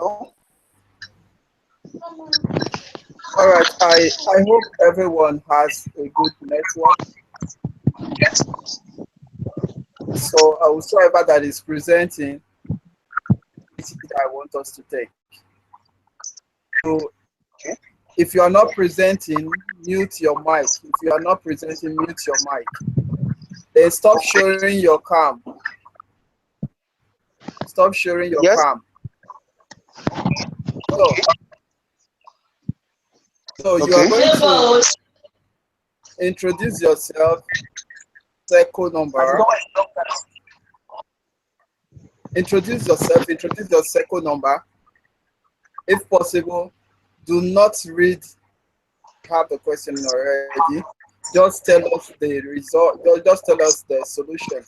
No? All right. I hope everyone has a good network. So whosoever that is presenting, I want us to take. So if you are not presenting, mute your mic. If you are not presenting, mute your mic. Then stop showing your cam. Stop showing your cam. So you are going to introduce yourself, circle number. Introduce yourself, introduce your circle number. If possible, do not read have the question already. Just tell us the result, just tell us the solution.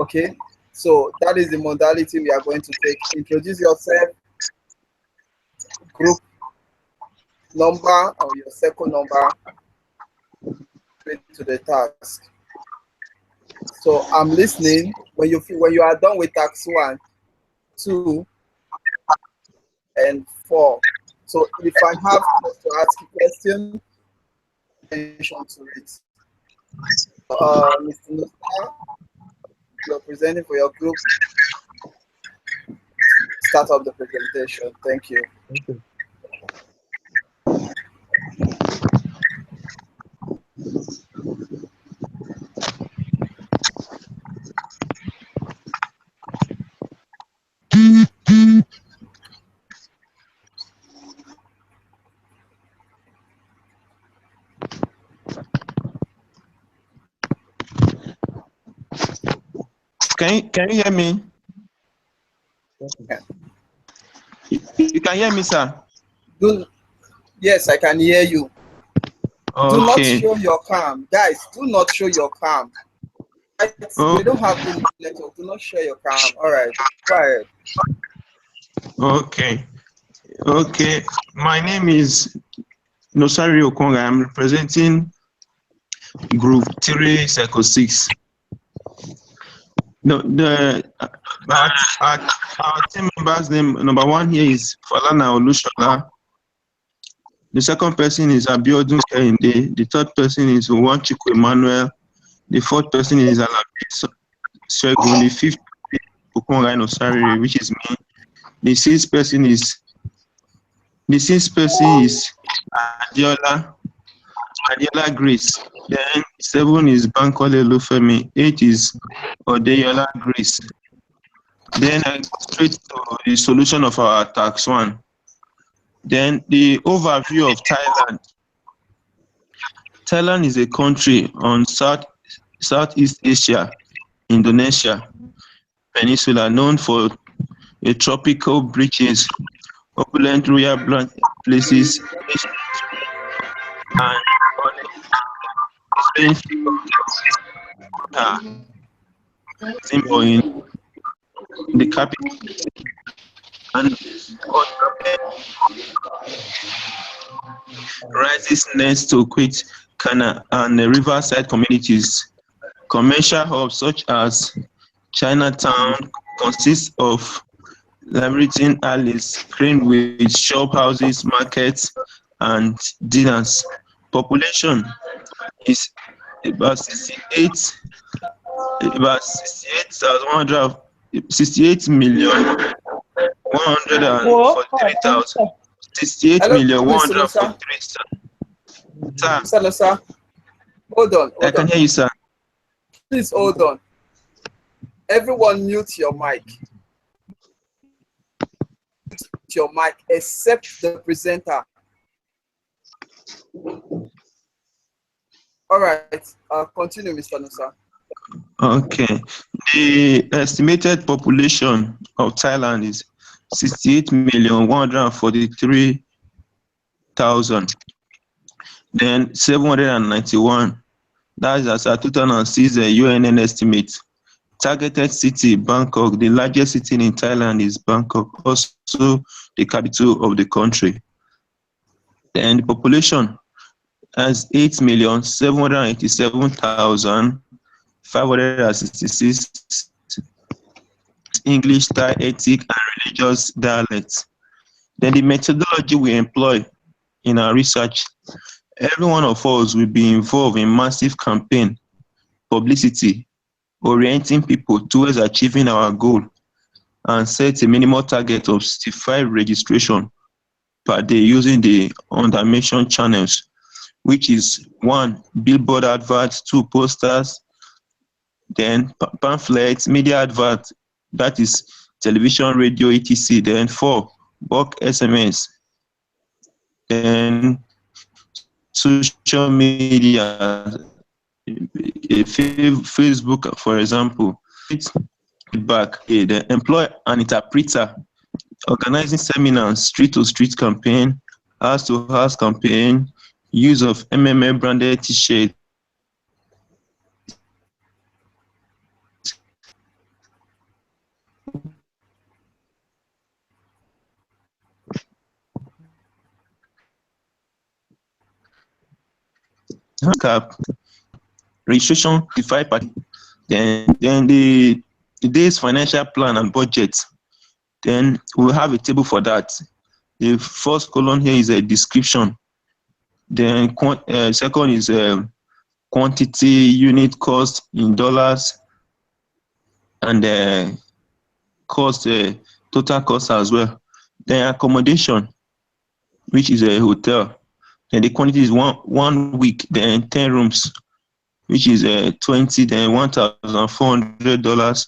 Okay, so that is the modality we are going to take. Introduce yourself, group number or your circle number to the task. So I'm listening. When you are done with task 1, 2, and 4. So if I have to ask a question, attention to it. Mr. Nusa, you're presenting for your group. Start up the presentation. Thank you. Okay. Can you hear me? You can hear me, sir? Yes, I can hear you. Okay. Do not show your cam. Guys, do not show your cam. We don't have the network. Do not share your cam. All right. Go ahead. Okay. My name is Nosari Okonga. I'm representing Group 3, Circle 6. Our team members' name, number 1 here is Falana Olushola. The second person is Abiodun Kehinde. The third person is Wanchiku Emmanuel. The fourth person is Alabi Segun. The fifth is Okonga Nosari, which is me. The sixth person is Adiola Grace. Then 7 is Bankole Lufemi. 8 is Odeyola Grace. Then I go straight to the solution of our task 1. Then the overview of Thailand. Thailand is a country on Southeast Asia, Indonesia peninsula, known for a tropical beaches, opulent royal places, and symbol in the capital, and rises next to Crete, Cana, and the riverside communities. Commercial hubs such as Chinatown consists of labyrinthine alleys, crammed with shop houses, markets, and dinners. Population is about 68,143,000. 68,143,000. Sir, hold on. I can hear you, sir. Please hold on. Everyone mute your mic. Mute your mic except the presenter. All right. Continue, Mr. Nusa. Okay. The estimated population of Thailand is 68,143,000. Then 791. That is as a 2006 UNN estimate. Targeted city, Bangkok. The largest city in Thailand is Bangkok, also the capital of the country. And the population has 8,787,566 English style, ethic, and religious dialects. Then the methodology we employ in our research, every one of us will be involved in massive campaign, publicity, orienting people towards achieving our goal, and set a minimal target of 65 registration per day using the under-mentioned channels, which is 1, billboard adverts, 2, posters, then pamphlets, media adverts, that is television, radio, etc. Then 4, bulk SMS, then social media, Facebook, for example, feedback, then employ an interpreter, organizing seminars, street-to-street campaign, house-to-house campaign, use of MMA branded t-shirts, cap, registration, then the day's financial plan and budget. Then we'll have a table for that. The first column here is a description. Then second is quantity, unit cost in dollars, and cost, total cost as well. Then accommodation, which is a hotel. Then the quantity is one week, then 10 rooms, which is 20, then $1,400.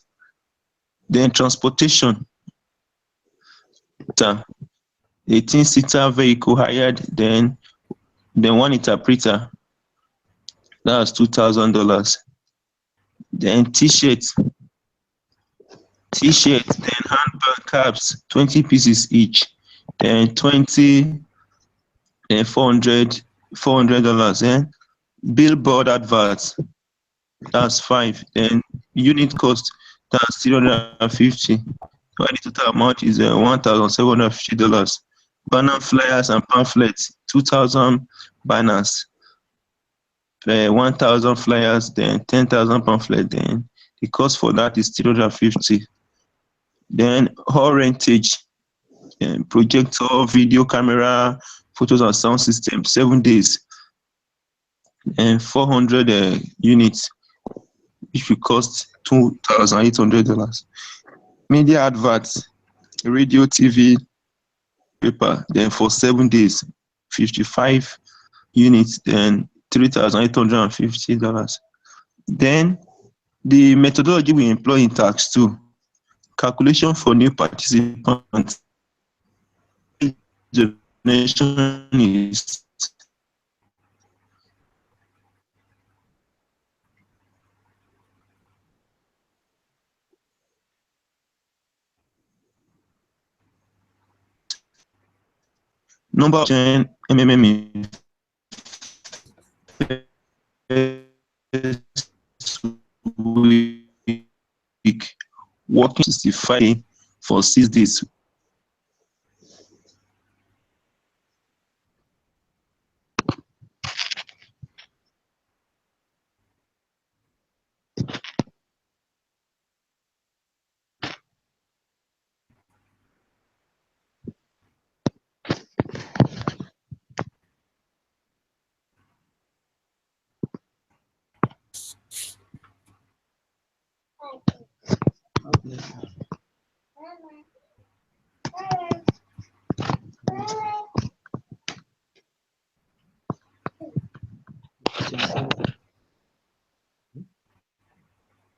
Then transportation, 18-seater vehicle hired, then one interpreter, that's $2,000. Then t-shirt, then handbag caps, 20 pieces each, then 20, then $400. Then billboard adverts, that's 5. Then unit cost, that's 350. So the total amount is $1,750. Banner flyers and pamphlets, 2,000 banners, 1,000 flyers, then 10,000 pamphlets. Then the cost for that is 350. Then hall rentage, projector, video camera, photos and sound system, 7 days, and 400 units, which will cost $2,800. Media adverts, radio, TV, paper, then for 7 days, 55 units, then $3,850. Then the methodology we employ in tax 2, calculation for new participants. Donation is number of MMM week, working 65 for 6 days.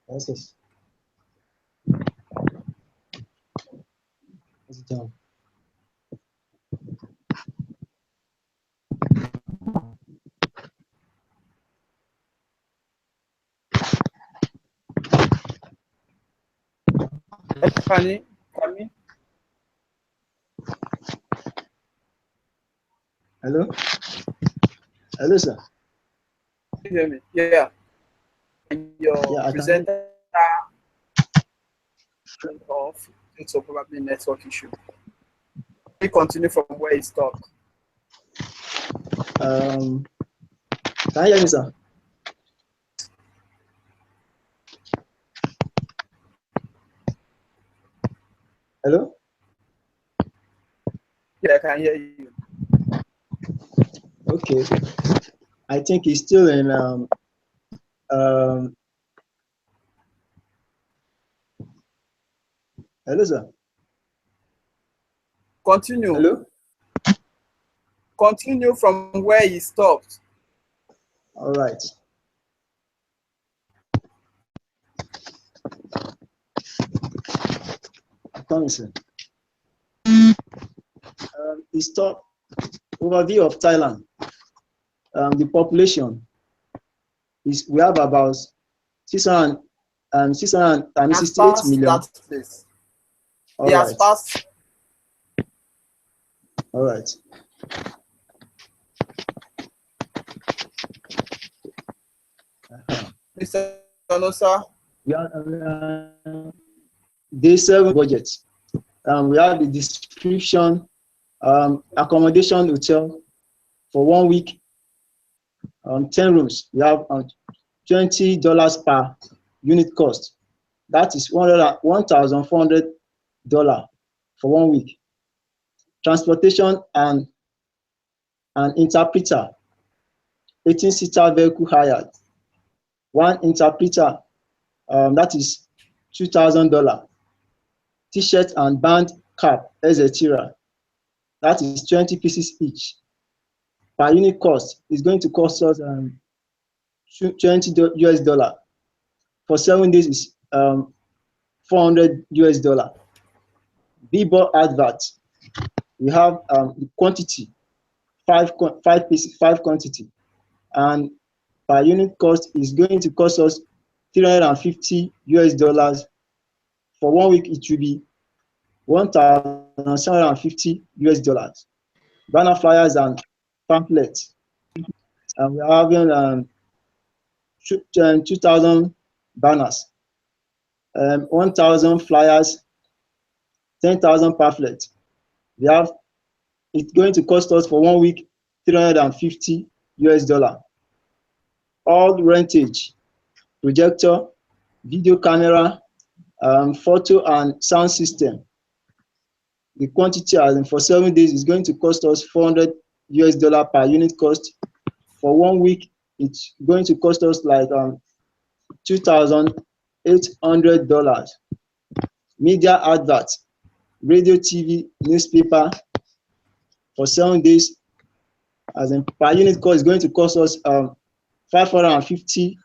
Yes. What's it down? Fanny, Fanny? Hello? Hello, sir. Can you hear me? Yeah. Your Yeah, I can. presenter off due to probably network issue. We continue from where he stopped. Can you hear me, sir? Hello? Yeah, I can hear you. Okay. I think he's still in hello, sir. Continue. Hello? Continue from where he stopped. All right. Come, sir. He stopped overview of Thailand. The population is, we have about 668 Passed million. that place. All He has right. passed. All right. Mr. Onosa, We have day 7 budget. We have the description, accommodation hotel for 1 week, 10 rooms. We have $20 per unit cost. That is $1,400 for 1 week. Transportation and interpreter, 18-seater vehicle hired. 1 interpreter, that is $2,000. T-shirt and band cap, etc. That is 20 pieces each. Per unit cost is going to cost us $20 for 7 days is $400. Billboard advert, we have the quantity, 5 pieces, 5 quantity, and per unit cost is going to cost us $350. For 1 week it will be $1,750. Banner flyers and pamphlets, and we are having 2,000 banners, 1,000 flyers, 10,000 pamphlets. We have, it's going to cost us for 1 week $350. All rentage, projector, video camera, photo and sound system. The quantity for 7 days is going to cost us $400 per unit cost. For 1 week, it's going to cost us like $2,800. Media advert, radio, TV, newspaper for 7 days, as in per unit cost is going to cost us $550.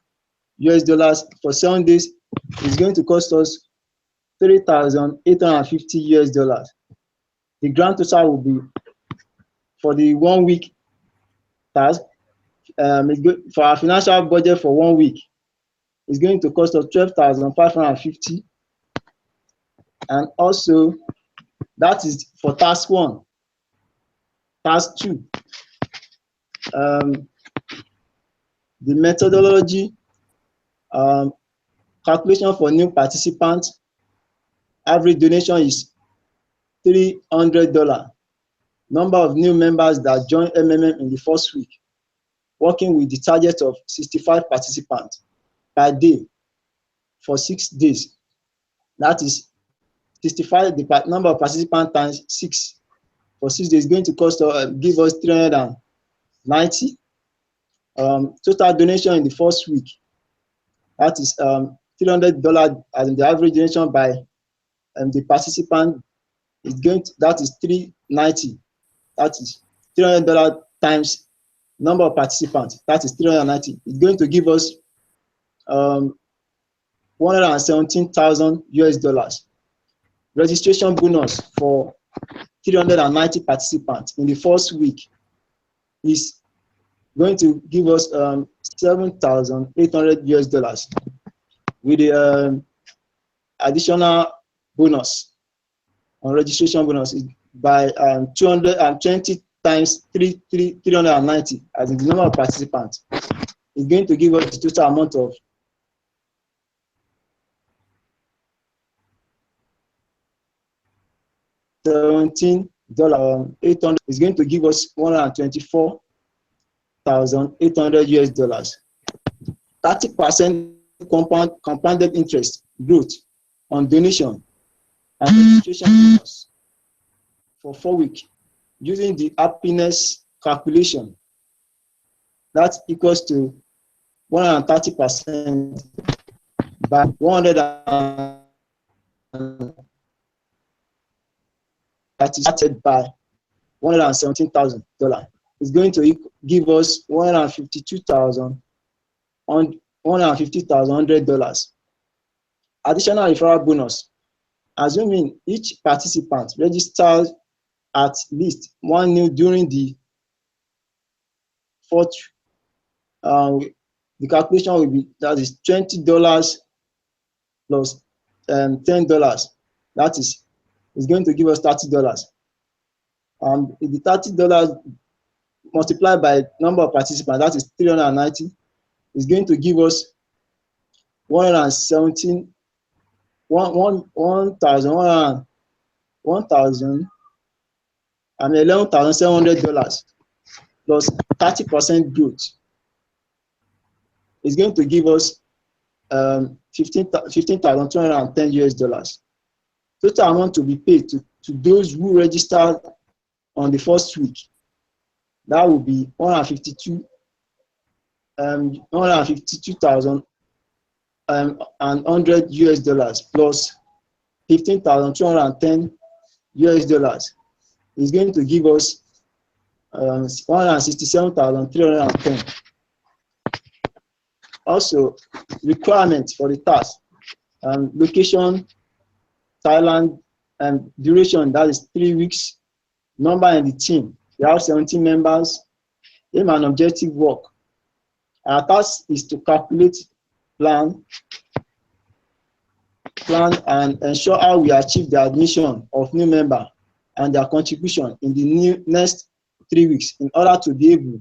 For 7 days, it's going to cost us $3,850. The grand total will be for the 1 week task. For our financial budget for 1 week, it's going to cost us $12,550. And also, that is for task 1. Task 2, the methodology, calculation for new participants. Average donation is $300. Number of new members that join MMM in the first week, working with the target of 65 participants per day for 6 days. That is 65, the number of participants times 6 for 6 days is going to cost give us 390. Total donation in the first week, that is $300, as in the average donation by the participant is going to, that is 390. That is $300 times number of participants, that is 390. It's going to give us $117,000. Registration bonus for 390 participants in the first week is going to give us $7,800 with the additional bonus on registration bonus by 220 times 390, as in the number of participants. It's going to give us the total amount of $17,800. Is going to give us $124,800. 30% compounded interest growth on donation and registration bonus for 4 weeks using the happiness calculation. That equals to 130% by 100 that is started by $117,000. It's going to give us $150,100. Additional referral bonus. Assuming each participant registers at least one new during the fourth, the calculation will be, that is $20 plus $10. That is going to give us $30. The $30 multiplied by number of participants, that is 390, is going to give us $11,700 plus 30% growth. Is going to give us $15,210. Total amount to be paid to those who registered on the first week. That will be $152,100 plus $15,210 is going to give us $167,310. Also, requirements for the task: location, Thailand, and duration, that is 3 weeks. Number in the team, we have 17 members. Aim and objective work. Our task is to calculate, plan and ensure how we achieve the admission of new member and their contribution in the next 3 weeks in order to be able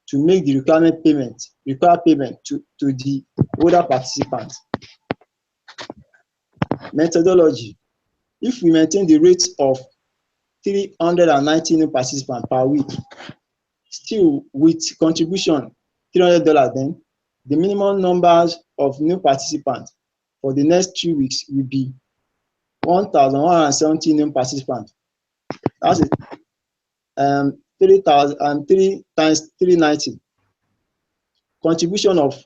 to make the required payment to the older participants. Methodology. If we maintain the rate of 390 new participants per week, still with contribution $300, then the minimum numbers of new participants for the next 2 weeks will be 1,170 new participants. That's it. 3 times 390. Contribution of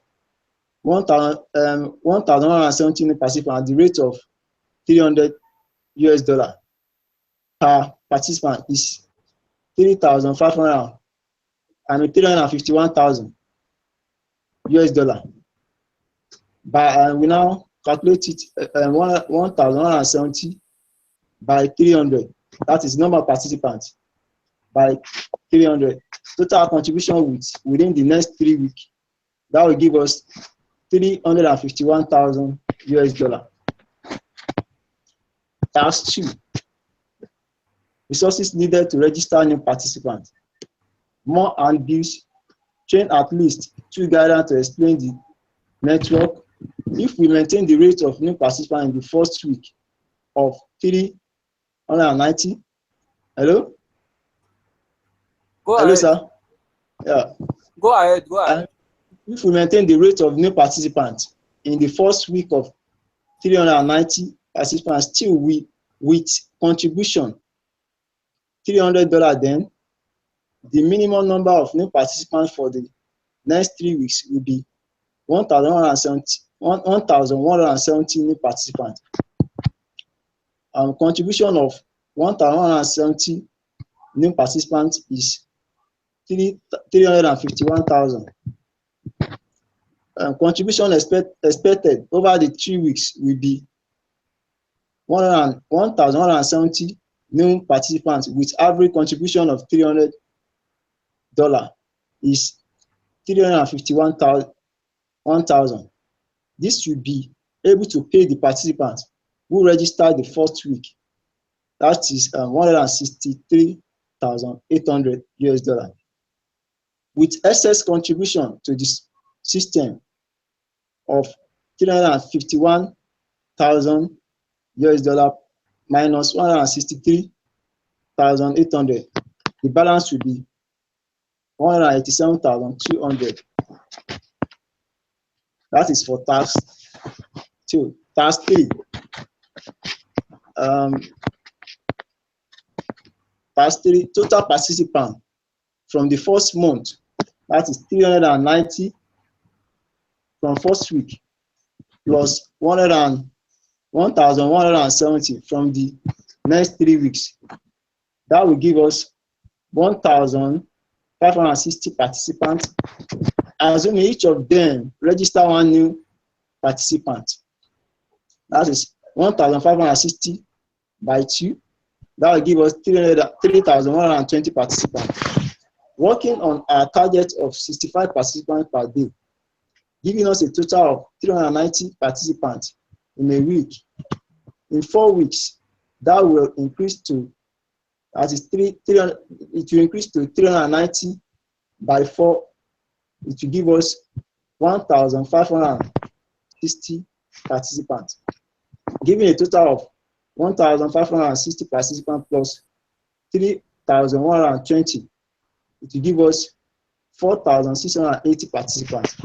1,170 new participants at the rate of $300 per participant is 351,000 by we now calculate it 1,170 by 300. That is number of participants by 300. Total contribution within the next 3 weeks, that will give us $351,000. Task 2. Resources needed to register new participants. More handbills. Train at least 2 guidance to explain the network. If we maintain the rate of new participants in the first week of 390, hello? Go hello, ahead. sir. Yeah. Go ahead. If we maintain the rate of new participants in the first week of 390 participants, still with contribution $300, then the minimum number of new participants for the next 3 weeks will be 1,170 new participants. Contribution of 1,170 new participants is 351,000. Contribution expected over the 3 weeks will be 1,170 new participants with average contribution of $300 is 351,000. This should be able to pay the participants who registered the first week. That is $163,800. With excess contribution to this system of $351,000 minus $163,800, the balance will be $187,200. That is for task 2. Task 3. Task 3, total participant from the first month, that is 390 from first week, plus 1,170 from the next 3 weeks. That will give us 1,560 participants, assuming each of them register one new participant. That is 1,560 by 2. That will give us 3,120 participants. Working on our target of 65 participants per day, giving us a total of 390 participants in a week. In 4 weeks, that will increase to, that is it will increase to 390 by 4. It will give us 1,560 participants, giving a total of 1,560 participants plus 3,120. It will give us 4,680 participants.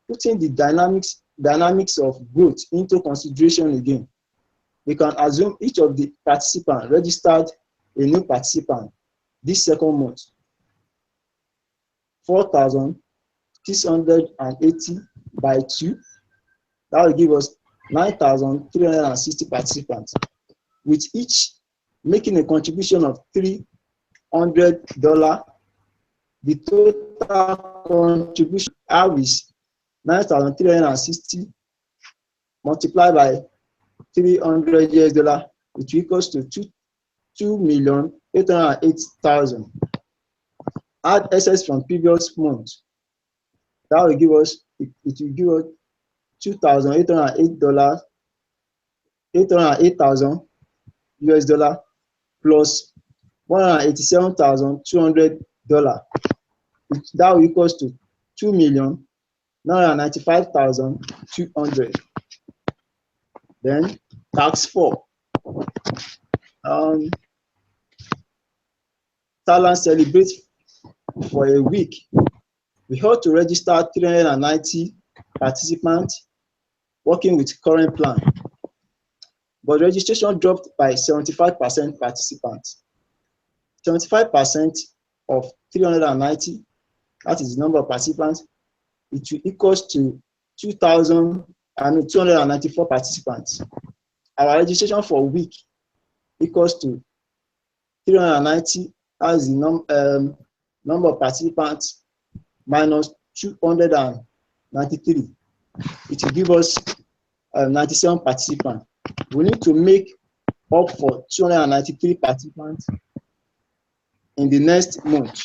Putting the dynamics of growth into consideration again, we can assume each of the participants registered a new participant this second month. 4,680 by 2, that will give us 9,360 participants, with each making a contribution of $300. The total contribution is 9,360 multiplied by $300, which equals to 2,808,000. Add excess from previous month. That will give us, it will give us $2,808, $808,000 plus $187,200. That will equals to 2,995,200. Then tax 4. Talent celebrates for a week. We hope to register 390 participants working with current plan, but registration dropped by 75% participants. 75% of 390, that is the number of participants, it will equals to 294 participants. Our registration for a week equals to 390 as the number of participants minus 293. It will give us 97 participants. We need to make up for 293 participants in the next month.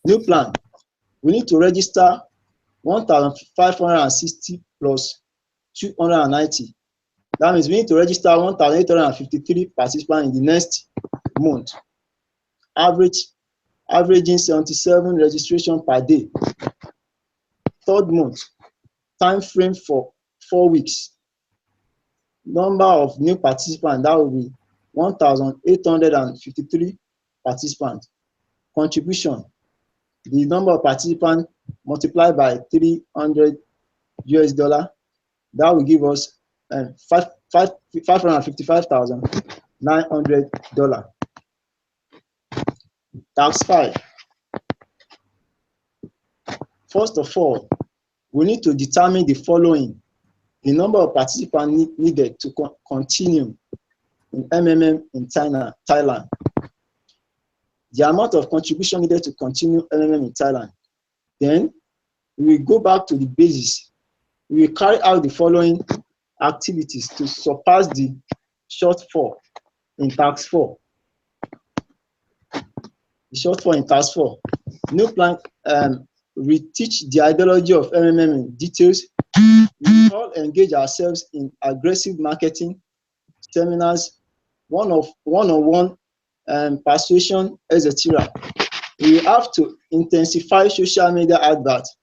New plan. We need to register 1,560 plus 290. That means we need to register 1,853 participants in the next month. Averaging 77 registration per day. Third month, time frame for 4 weeks. Number of new participants, that will be 1,853 participants. Contribution, the number of participants multiplied by $300, that will give us $555,900. Tax 5. First of all, we need to determine the following: the number of participants needed to continue in MMM in Thailand, the amount of contribution needed to continue MMM in Thailand. Then we will go back to the basis. We will carry out the following activities to surpass the shortfall in tax 4. The shortfall in task 4. New plan, we teach the ideology of MMM in details. We all engage ourselves in aggressive marketing seminars, one-on-one persuasion, etc. We have to intensify social media adverts.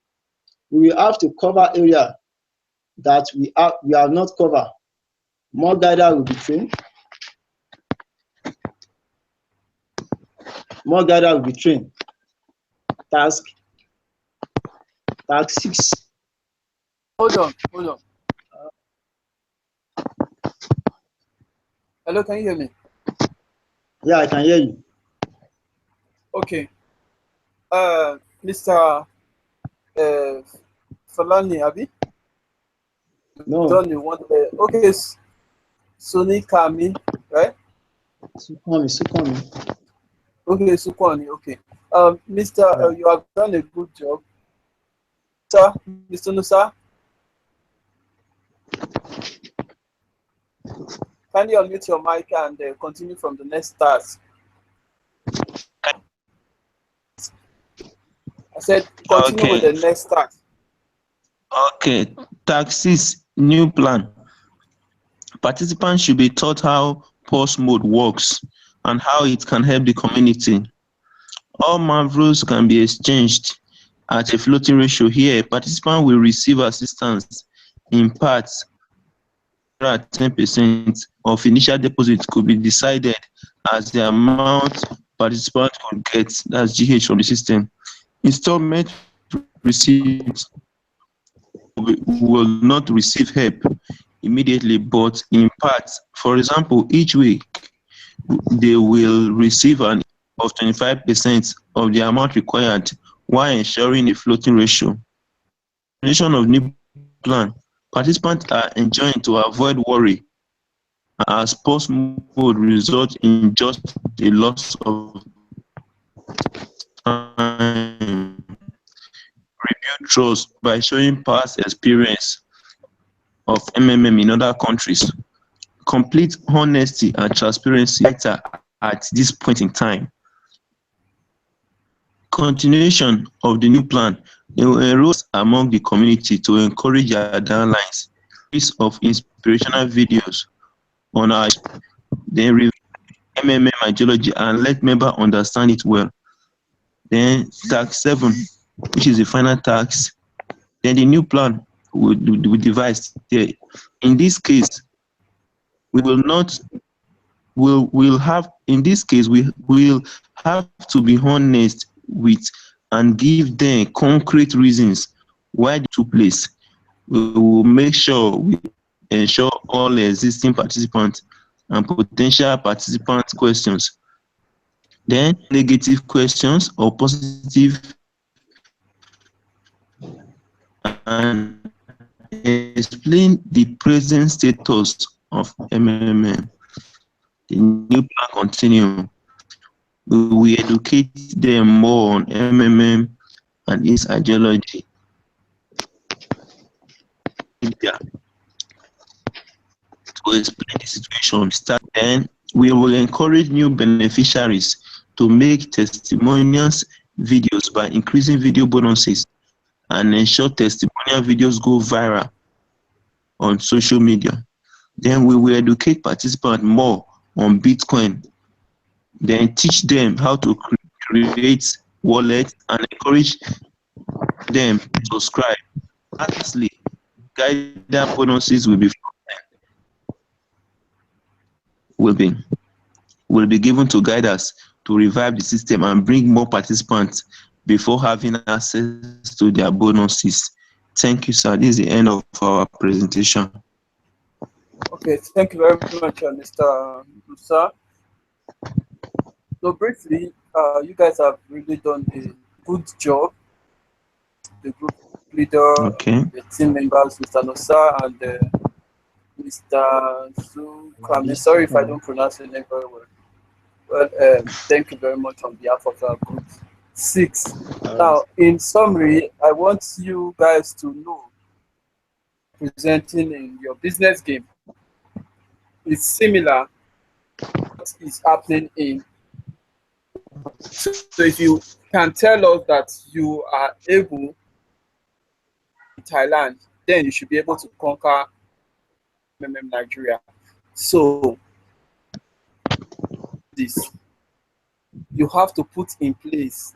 We will have to cover area that we have not covered. More guidance will be trained. More guidance will be trained. Task 6. Hold on. Hello, can you hear me? Yeah, I can hear you. Okay. Mr. Uh, Falani, Abi? No, Done you want okay, Soni Kami, right? Sukomi. Okay, Sukwani, okay. Mr. Yeah. You have done a good job. Sir, Mr. Nusa, can you unmute your mic and continue from the next task? I said continue with Okay. the next task. Okay. Taxis new plan. Participants should be taught how pause mode works and how it can help the community. All MAVROs can be exchanged at a floating ratio. Here, participants will receive assistance in parts at 10% of initial deposit could be decided as the amount participants could get, that's GH from the system. Installment received will not receive help immediately, but in parts. For example, each week they will receive an of 25% of the amount required while ensuring a floating ratio. Implementation of new plan. Participants are enjoined to avoid worry as pause mode results in just a loss of time. Rebuild trust by showing past experience of MMM in other countries. Complete honesty and transparency at this point in time. Continuation of the new plan enrolls among the community to encourage their downlines. Piece of inspirational videos on our then review MMM ideology and let members understand it well. Then tax 7, which is the final tax. Then the new plan we devised there. In this case, we will not will have in this case we will have to be honest with and give them concrete reasons why it took place. We will make sure we ensure all existing participants and potential participants questions. Then negative questions or positive and explain the present status of MMM. The new plan continue. We will educate them more on MMM and its ideology. To explain the situation, then we will encourage new beneficiaries to make testimonials videos by increasing video bonuses and ensure testimonial videos go viral on social media. Then we will educate participants more on Bitcoin. Then teach them how to create wallets and encourage them to subscribe. Lastly, guided bonuses will be given to guide us to revive the system and bring more participants before having access to their bonuses. Thank you, sir. This is the end of our presentation. Okay, thank you very much, Mr. Musa. So briefly, you guys have really done a good job. The group leader, Okay. the team members, Mr. Nosa and Mr. Zukwame. Sorry if I don't pronounce your name very well. Well, thank you very much on behalf of our group 6. Now, in summary, I want you guys to know presenting in your business game is similar to what is happening in. So if you can tell us that you are able in Thailand, then you should be able to conquer MMM Nigeria. So this you have to put in place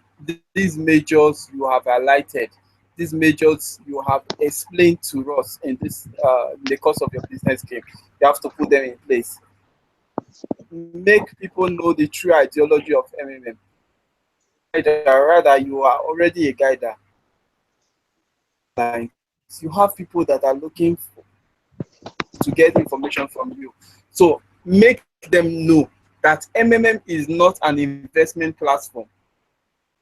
these measures you have highlighted, these measures you have explained to us in this in the course of your business game. You have to put them in place. Make people know the true ideology of MMM. Rather, you are already a guider. You have people that are looking to get information from you. So make them know that MMM is not an investment platform.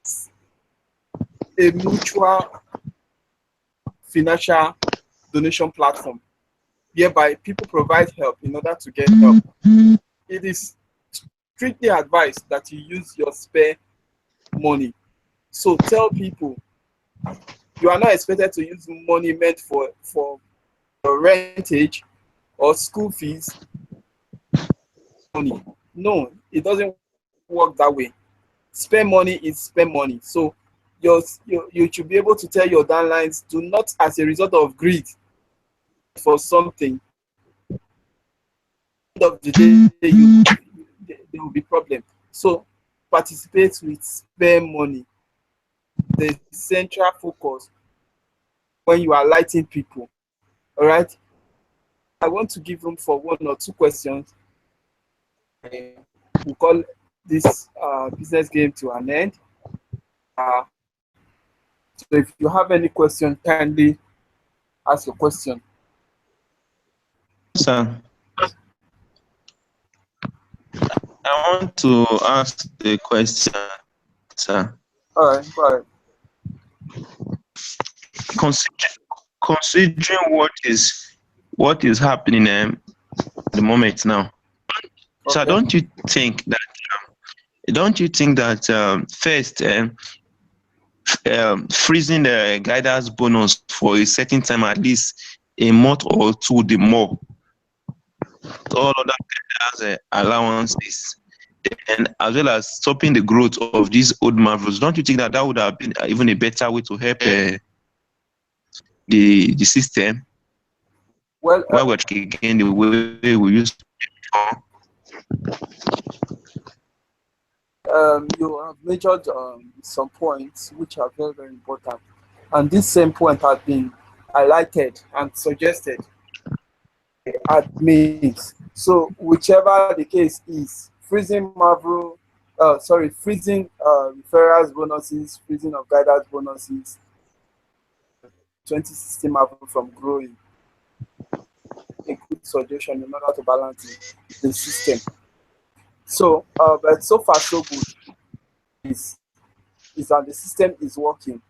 It's a mutual financial donation platform whereby people provide help in order to get help. It is strictly advised that you use your spare money. So tell people you are not expected to use money meant for rentage or school fees. Money. No, it doesn't work that way. Spare money is spare money. So you should be able to tell your downlines, do not, as a result of greed for something, end of the day, there will be problem. So participate with spare money. The central focus when you are lighting people. All right. I want to give room for one or two questions. We'll call this business game to an end. So if you have any question, kindly ask your question. Sir, I want to ask the question, sir. All right, go ahead. Considering what is happening at the moment now, okay. So don't you think that first freezing the guidance bonus for a certain time, at least a month or two, the more all other guidance allowances, and as well as stopping the growth of these old marvels, don't you think that would have been even a better way to help the system? Well, why we're again the way we used to before? You have measured some points which are very, very important, and this same point has been highlighted and suggested admins. So whichever the case is, freezing freezing referrals bonuses, freezing of guidance bonuses, 2016 Marvel from growing, a good suggestion in order to balance the system. So, but so far so good is that the system is working,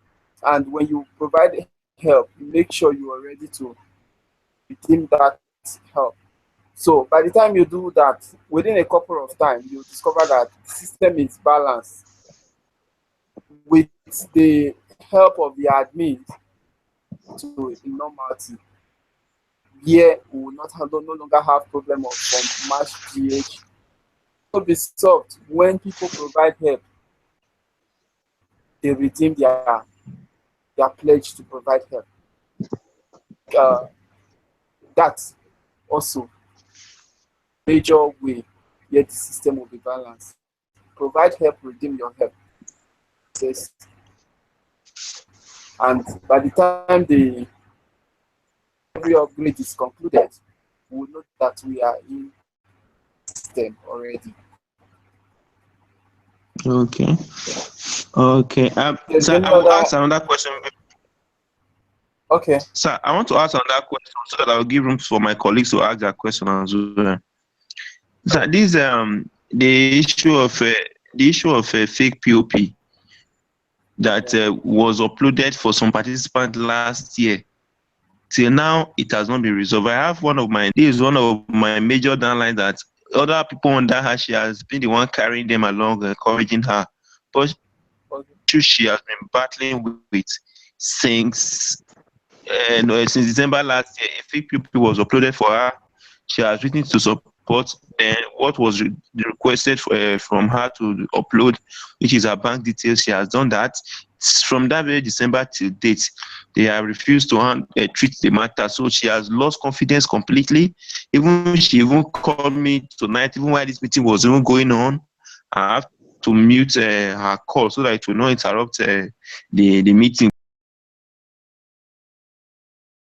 and when you provide help, make sure you are ready to redeem that help. So by the time you do that, within a couple of time, you discover that the system is balanced with the help of the admin to normality. Here we will no longer have problem of match GH. It will be solved when people provide help. They redeem their pledge to provide help. That's also major way where the system will be balanced. Provide help, redeem your help. And by the time every upgrade is concluded, we will know that we are in the system already. Okay. Okay. Sir, I will ask another question. Okay. Sir, I want to ask another question so that I will give room for my colleagues to ask that question as well. Sir, this the issue of fake POP that was uploaded for some participants last year. Till now, it has not been resolved. I have one of my major downlines that other people under her, she has been the one carrying them along, encouraging her. But she has been battling with since December last year. A fake POP was uploaded for her. She has written to support. Then what was requested from her to upload, which is her bank details, she has done that. From that very December till date, they have refused to treat the matter. So she has lost confidence completely. She even called me tonight, even while this meeting was even going on. I have to mute her call so that it will not interrupt the meeting.